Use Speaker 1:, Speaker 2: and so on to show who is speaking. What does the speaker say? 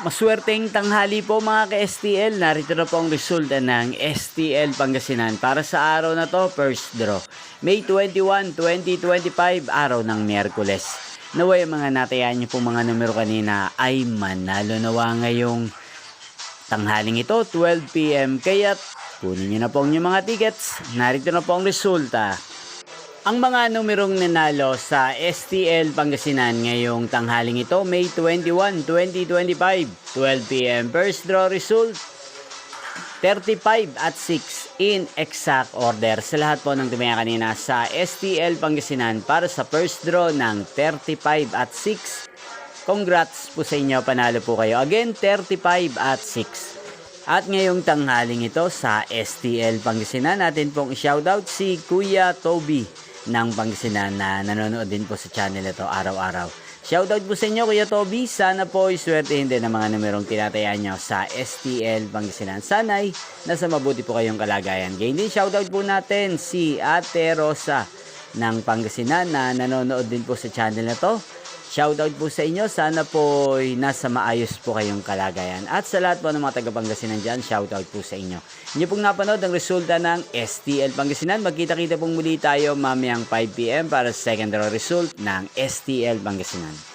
Speaker 1: Maswerteng tanghali po mga ka-STL. Narito na po ang resulta ng STL Pangasinan para sa araw na to, first draw. May 21, 2025, araw ng Miyerkules. Naway mga natayaan niyo po mga numero kanina ay manalo nawa ngayong tanghaling ito, 12 PM. Kaya kunin niyo na po ang inyong mga tickets. Narito na po ang resulta. Ang mga numerong nanalo sa STL Pangasinan ngayong tanghaling ito, May 21, 2025, 12 PM. First draw result, 35 at 6 in exact order. Sa lahat po ng tumaya kanina sa STL Pangasinan para sa first draw ng 35 at 6. Congrats po sa inyo, panalo po kayo. Again, 35 at 6. At ngayong tanghaling ito sa STL Pangasinan, natin pong shoutout si Kuya Toby ng Pangasinan na nanonood din po sa channel ito araw-araw. Shoutout po sa inyo Kuya Toby. Sana po iswertehin din ang mga numerong tinatayaan nyo sa STL Pangasinan. Sana'y nasa mabuti po kayong kalagayan. Gayon din shoutout po natin si Ate Rosa ng Pangasinan na nanonood din po sa channel na to. Shoutout po sa inyo. Sana po nasa maayos po kayong kalagayan. At sa lahat po ng mga taga-Pangasinan dyan, shoutout po sa inyo. Inyo pong napanood ang resulta ng STL Pangasinan. Magkita-kita pong muli tayo mamayang 5 PM para sa second draw result ng STL Pangasinan.